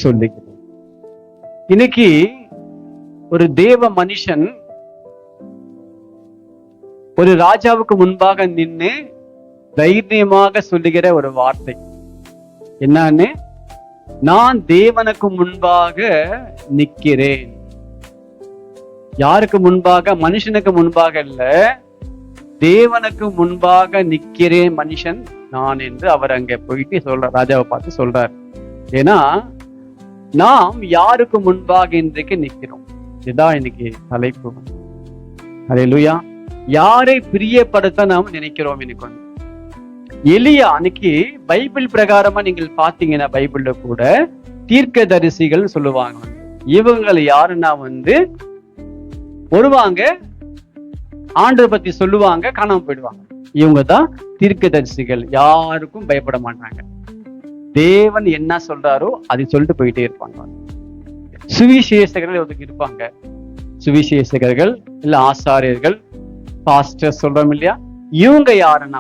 சொல்லுகிறேன். இன்னைக்கு ஒரு தேவ மனுஷன் ஒரு ராஜாவுக்கு முன்பாக நின்று தைரியமாக சொல்லுகிற ஒரு வார்த்தை என்னன்னு, நான் தேவனுக்கு முன்பாக நிற்கிறேன். யாருக்கு முன்பாக? மனுஷனுக்கு முன்பாக இல்ல, தேவனுக்கு முன்பாக நிற்கிறேன் மனுஷன் நான் என்று அவர் அங்க போயிட்டு சொல்றார், ராஜாவை பார்த்து சொல்றார். ஏன்னா நாம் யாருக்கு முன்பாக இன்றைக்கு நிற்கிறோம்? இதுதான் இன்னைக்கு தலைப்பு. அல்லேலூயா. யாரை பிரியப்படுத்த நாம் நினைக்கிறோம்? இன்னைக்கு எலியா அன்னைக்கு பைபிள் பிரகாரமா நீங்கள் பாத்தீங்கன்னா பைபிள்ல கூட தீர்க்கதரிசிகள் சொல்லுவாங்க. இவங்க யாருன்னா வருவாங்க, ஆண்டவர் பத்தி சொல்லுவாங்க, காணாம போயிடுவாங்க. இவங்க தான் தீர்க்கதரிசிகள். யாருக்கும் பயப்பட மாட்டாங்க. தேவன் என்ன சொல்றாரோ அதை சொல்லிட்டு போயிட்டே இருப்பாங்க. சுவிசேஷகர்கள் ஒருத்தருக்கு இருப்பாங்க. சுவிசேஷகர்கள் இல்ல ஆசாரியர்கள், பாஸ்டர் சொல்றோம் இல்லையா, இவங்க யாருன்னா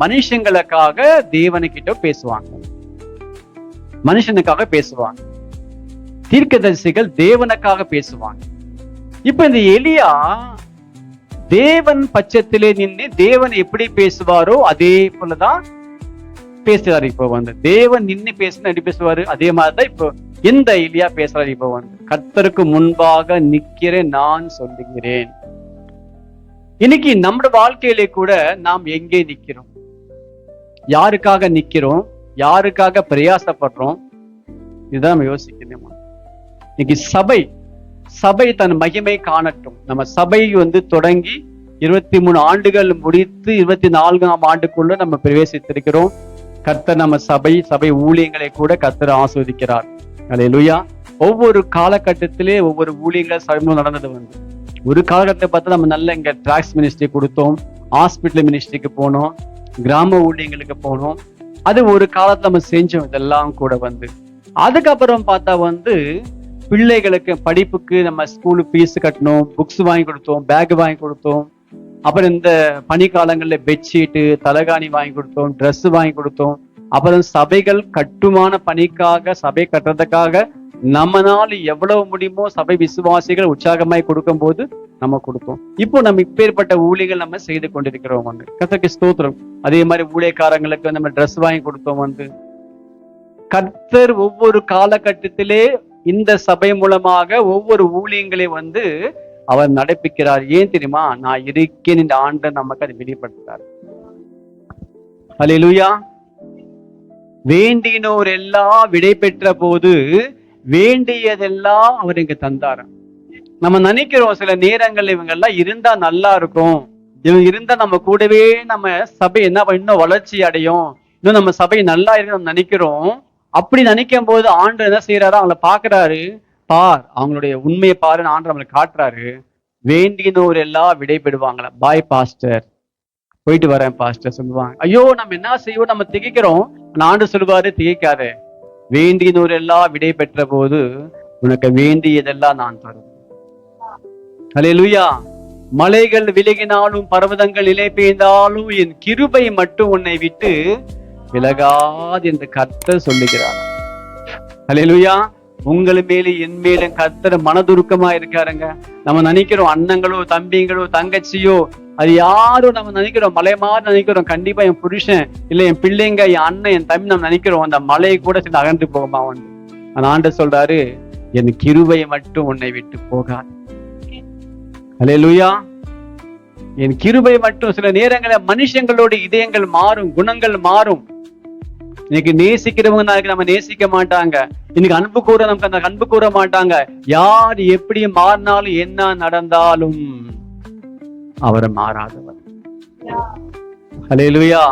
மனுஷங்களுக்காக தேவனுக்கிட்ட பேசுவாங்க, மனுஷனுக்காக பேசுவாங்க. தீர்க்கதரிசிகள் தேவனுக்காக பேசுவாங்க. இப்ப இந்த எலியா தேவன் பட்சத்திலே நின்று தேவன் எப்படி பேசுவாரோ அதே போலதான் பேசுறாரு. இப்போ தேவன் நின்று பேசுனா எப்படி பேசுவாரு, அதே மாதிரிதான் இப்போ இந்த எலியா பேசுறாரு. இப்போ கர்த்தருக்கு முன்பாக நிற்கிறேன் நான் சொல்லுகிறேன். இன்னைக்கு நம்ம வாழ்க்கையிலே கூட நாம் எங்கே நிக்கிறோம்? யாருக்காக நிக்கிறோம்? யாருக்காக பிரயாசப்படுறோம்? இதுதான் நம்ம யோசிக்கணுமா. இன்னைக்கு சபை தன் மகிமை காணட்டும். நம்ம சபை தொடங்கி 23 ஆண்டுகள் முடித்து 24ஆம் ஆண்டுக்குள்ள நம்ம பிரவேசித்திருக்கிறோம். கர்த்தர் நம்ம சபை ஊழியங்களை கூட கர்த்தர் ஆஸ்வதிக்கிறார். அல்லேலூயா. ஒவ்வொரு காலகட்டத்திலே ஒவ்வொரு ஊழியங்கள் சபையில் நடந்தது. ஒரு காலகட்டத்தை பார்த்தா நம்ம நல்ல இங்க டிராக்ஸ் மினிஸ்ட்ரி கொடுத்தோம், ஹாஸ்பிட்டல் மினிஸ்ட்ரிக்கு போனோம், கிராம ஊழியங்களுக்கு போனோம். அது ஒரு காலத்துல நம்ம செஞ்சோம். இதெல்லாம் கூட அதுக்கப்புறம் பார்த்தா பிள்ளைகளுக்கு படிப்புக்கு நம்ம ஸ்கூலு ஃபீஸ் கட்டணும், புக்ஸ் வாங்கி கொடுத்தோம், பேக் வாங்கி கொடுத்தோம். அப்புறம் இந்த பனிக்காலங்கள்ல பெட்ஷீட்டு, தலகாணி வாங்கி கொடுத்தோம், ட்ரெஸ் வாங்கி கொடுத்தோம். அப்புறம் சபைகள் கட்டுமான பணிக்காக, சபை கட்டுறதுக்காக நம்மனால எவ்வளவு முடியுமோ சபை விசுவாசிகள் உற்சாகமாய் கொடுக்கும் போது நம்ம கொடுத்தோம். இப்போ நம்ம இப்பேற்பட்ட ஊழியர்கள் நம்ம செய்து கொண்டிருக்கிறோம். கர்த்தருக்கு ஸ்தோத்திரம். அதே மாதிரி ஊழியக்காரங்களுக்கு நம்ம ட்ரெஸ் வாங்கி கொடுத்தோம். கர்த்தர் ஒவ்வொரு காலகட்டத்திலே இந்த சபை மூலமாக ஒவ்வொரு ஊழியங்களை அவர் நடப்பிக்கிறார். ஏன் தெரியுமா? நான் இருக்கேன் இந்த ஆண்டை நமக்கு அதை வெளிப்படுத்துறார். அல்லேலூயா. வேண்டினோர் எல்லாம் விடை பெற்ற போது வேண்டியதெல்லாம் அவர் இங்க தந்தார். நம்ம நினைக்கிறோம் சில நேரங்கள் இவங்க எல்லாம் இருந்தா நல்லா இருக்கும், இவங்க இருந்தா நம்ம கூடவே நம்ம சபை என்ன இன்னும் வளர்ச்சி அடையும், இன்னும் நம்ம சபை நல்லா இருக்கு நம்ம நினைக்கிறோம். அப்படி நினைக்கும் போது ஆண்டு என்ன செய்யறாரு? அவங்கள பாக்குறாரு, பார் அவங்களுடைய உண்மையை பாருன்னு ஆண்டு நம்மளை காட்டுறாரு. வேண்டினோர் எல்லாம் விடைபெறுவாங்களா. பாய் பாஸ்டர், போயிட்டு வரேன் பாஸ்டர் சொல்லுவாங்க. ஐயோ நம்ம என்ன செய்வோம், நம்ம திகைக்கிறோம். ஆண்டு சொல்லுவாரு, திகைக்காரு, வேண்டினோர் எல்லாம் விடை பெற்ற போது உனக்கு வேண்டியதெல்லாம் நான் தருவேன். அல்லேலூயா. மலைகள் விலகினாலும் பர்வதங்கள் நிலை பெய்ந்தாலும் என் கிருபை மட்டும் உன்னை விட்டு விலகாது என்று கர்த்தர் சொல்லுகிறார். அல்லேலூயா. உங்கள் மேலே என் மேலும் கர்த்தர் மனதுருக்கமா இருக்காருங்க. நம்ம நினைக்கிறோம் அண்ணங்களோ தம்பிங்களோ தங்கச்சியோ அது யாரும் நம்ம நினைக்கிறோம் மலை மாதிரி நினைக்கிறோம். கண்டிப்பா என் புருஷன் இல்ல என் பிள்ளைங்க, என் அண்ணன், என் தம்பி நம்ம நினைக்கிறோம். அந்த மலையை கூட சேர்ந்து அகன்று போகுமா அந்த ஆண்டு சொல்றாரு, என் கிருபை மட்டும் உன்னை விட்டு போகாது. அல்லேலூயா. என் கிருபை மட்டும். சில நேரங்களில் மனுஷங்களோட இதயங்கள் மாறும், குணங்கள் மாறும். இன்னைக்கு நேசிக்கிறவங்க நாளைக்கு நம்ம நேசிக்க மாட்டாங்க. இன்னைக்கு அன்பு கூற நமக்கு அந்த அன்பு கூற மாட்டாங்க. யார் எப்படி மாறினாலும் என்ன நடந்தாலும் அவரை மாறாதவர். அல்லேலூயா.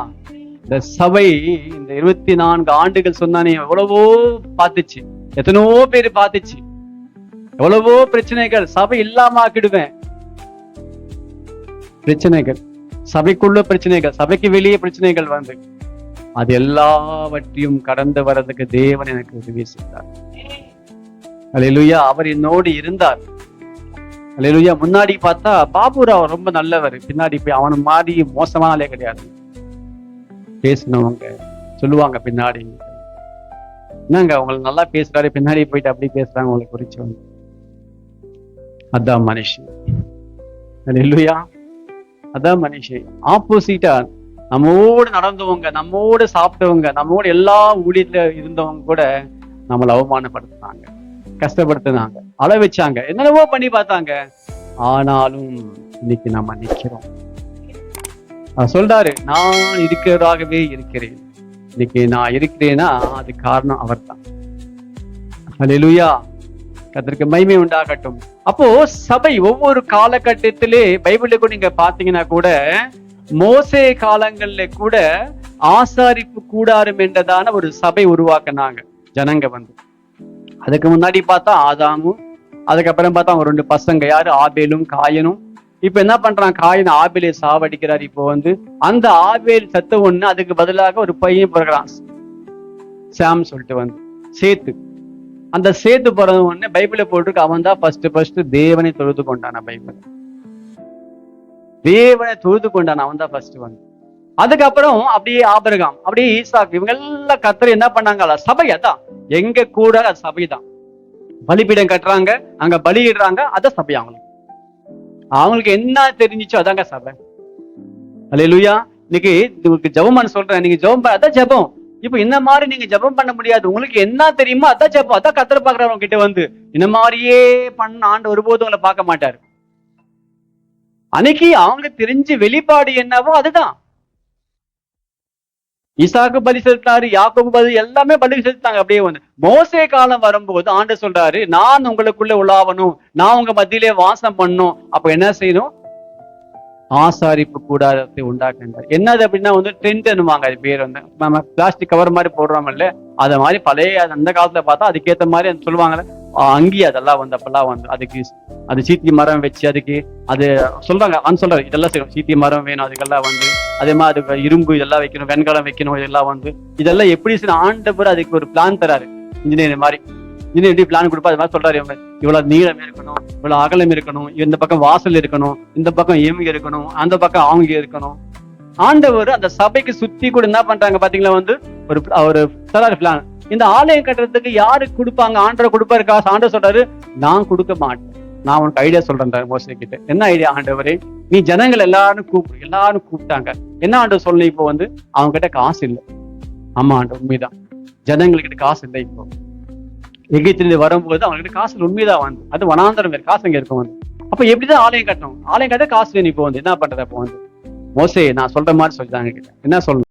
இந்த சபை இந்த 24 ஆண்டுகள் சொன்னானே எவ்வளவோ பார்த்துச்சு, எத்தனையோ பேர் பார்த்துச்சு, எவ்வளவோ பிரச்சனைகள். சபை இல்லாம ஆக்கிடுவேன். பிரச்சனைகள் சபைக்குள்ள பிரச்சனைகள், சபைக்கு வெளியே பிரச்சனைகள் அது எல்லாவற்றையும் கடந்து வர்றதுக்கு தேவன் எனக்கு உதவி செய்தார். அல்லேலூயா. அவர் என்னோடு இருந்தார். அல்லேலூயா. முன்னாடி பார்த்தா பாபுராவ் ரொம்ப நல்லவர், பின்னாடி போய் அவனை மாதிரி மோசமான ஆளே கிடையாது. பேசினவங்க சொல்லுவாங்க பின்னாடி என்னங்க உங்களுக்கு நல்லா பேசுறாரு, பின்னாடி போயிட்டு அப்படி பேசுறாங்க உங்களுக்கு குறிச்சு வந்து. அதான் மனுஷன். அல்லேலூயா. அதான் மனுஷன். ஆப்போசிட்டா நம்மோடு நடந்தவங்க, நம்மோடு சாப்பிட்டவங்க, நம்மோடு எல்லா ஊழியத்துல இருந்தவங்க கூட நம்மளை அவமானப்படுத்தினாங்க, கஷ்டப்படுத்தினாங்க, அழ வச்சாங்க, என்னென்னவோ பண்ணி பார்த்தாங்க. ஆனாலும் இன்னைக்கு நம்ம நிக்கிறோம். அவர் சொல்றாரு, நான் இருக்கிறவராகவே இருக்கிறேன். இன்னைக்கு நான் இருக்கிறேன்னா அது காரணம் அவர் தான். அல்லேலூயா. கர்த்தருக்கு மகிமை உண்டாகட்டும். அப்போ சபை ஒவ்வொரு காலகட்டத்திலே பைபிளுக்கு நீங்க பாத்தீங்கன்னா கூட மோசே காலங்கள்ல கூட ஆசாரிப்பு கூடாரம் என்றதான ஒரு சபை உருவாக்குனாங்க ஜனங்க வந்து. அதுக்கு முன்னாடி பார்த்தா ஆதாமும், அதுக்கப்புறம் பார்த்தா அவங்க 2 பசங்க, யாரு? ஆபேலும் காயனும். இப்ப என்ன பண்றான்? காயன் ஆபேலை சாவடிக்கிறார். இப்போ வந்து அந்த ஆபேல் செத்த ஒண்ணு, அதுக்கு பதிலாக ஒரு பையன் பிறகுறான், சாம் சொல்லிட்டு வந்து சேத்து. அந்த சேத்து பிறந்த உடனே பைபிளை போட்டுருக்கு, அவன் தான் ஃபர்ஸ்ட் தேவனை தொழுது கொண்டான. பைபிள் தேவனை தொழுது கொண்டான், அவன் தான் ஃபர்ஸ்ட் வந்து. அதுக்கப்புறம் அப்படியே ஆபிரகாம், அப்படியே ஈசாக்கு, இவங்க எல்லாம் கர்த்தர் என்ன பண்ணாங்க? சபை. அதான் எங்க கூட சபை தான். பலிபீடம் கட்டுறாங்க, அங்க பலியிடுறாங்க, அதான் சபை. அவங்களுக்கு என்ன தெரிஞ்சிச்சோ அதாங்க சபை. அல்லேலூயா. இன்னைக்கு உங்களுக்கு ஜெபம் பண்ண சொல்றேன், நீங்க ஜெபம் பண்ண அதான் ஜெபம். இப்ப இந்த மாதிரி நீங்க ஜெபம் பண்ண முடியாது. உங்களுக்கு என்ன தெரியுமோ அதான் ஜெபம். அதான் கர்த்தர் பாக்குறவங்க கிட்ட வந்து இந்த மாதிரியே பண்ண ஆண்டு ஒருபோதும் உங்களை பார்க்க மாட்டாரு. அன்னைக்கு அவங்களுக்கு தெரிஞ்சு வெளிப்பாடு என்னவோ அதுதான். ஈசாக்கு பலி செலுத்தினாரு, யாக்கோபு பலி, எல்லாமே பலி செலுத்தாங்க. அப்படியே வந்து மோசே காலம் வரும்போது ஆண்டு சொல்றாரு, நான் உங்களுக்குள்ள உலாவணும், நான் உங்க மத்தியிலே வாசம் பண்ணும். அப்ப என்ன செய்யணும்? ஆசாரிப்பு கூடாரத்தை உண்டாக்குறார். என்னது அப்படின்னா வந்து டென்ட் என்னவாங்க, அது பேர் வந்து நம்ம பிளாஸ்டிக் கவர் மாதிரி போடுறோம்ல, அத மாதிரி பழைய அந்த காலத்துல பார்த்தா அதுக்கேற்ற மாதிரி சொல்லுவாங்கல்ல அங்கி, அதெல்லாம் வந்து அப்பெல்லாம் வந்து அதுக்கு அது சீத்தி மரம் வச்சு அதுக்கு அது சொல்றாங்க. சொல்றாரு இதெல்லாம் செய்யணும், சீத்தி மரம் வேணும் அதுக்கெல்லாம் வந்து. அதே மாதிரி அதுக்கு இரும்பு இதெல்லாம் வைக்கணும், வெண்கலம் வைக்கணும், இதெல்லாம் வந்து இதெல்லாம் எப்படி ஆண்டவர் அதுக்கு ஒரு பிளான் தராரு. இன்ஜினியர் மாதிரி இன்ஜினியர் எப்படி பிளான் கொடுப்பா அது மாதிரி சொல்றாரு, இவ்வளவு நீளம் இருக்கணும், இவ்வளவு அகலம் இருக்கணும், இந்த பக்கம் வாசல் இருக்கணும், இந்த பக்கம் எம்ங்க இருக்கணும், அந்த பக்கம் அவங்க இருக்கணும். ஆண்டவர் அந்த சபைக்கு சுத்தி கூட என்ன பண்றாங்க பாத்தீங்களா வந்து ஒரு தராரு பிளான். இந்த ஆலயம் கட்டுறதுக்கு யாருக்கு கொடுப்பாங்க? ஆண்டவர் கொடுப்பாரு காசு. ஆண்டவர் சொல்றாரு, நான் கொடுக்க மாட்டேன், நான் உனக்கு ஐடியா சொல்றேன். மோசே கிட்ட என்ன ஐடியா? ஆண்டவரே, நீ ஜனங்கள் எல்லாரும் கூப்பிட்டாங்க. என்ன ஆண்டவர் சொல்லணும்? இப்போ வந்து அவங்க கிட்ட காசு இல்லை. ஆமா ஆண்டவர், உண்மைதான், ஜனங்கள்கிட்ட காசு இல்லை. இப்போ எகிப்திலிருந்து வரும்போது அவங்ககிட்ட காசு உண்மைதான் வந்து, அது வனாந்தரம் வேறு, காசு அங்க இருக்கும் வந்து. அப்ப எப்படிதான் ஆலயம் கட்டணும்? ஆலயம் கட்ட காசு வேணும். இப்போ வந்து என்ன பண்றது? அப்போ வந்து மோசே நான் சொல்ற மாதிரி சொல்லிட்டாங்க கிட்ட என்ன சொல்லணும்?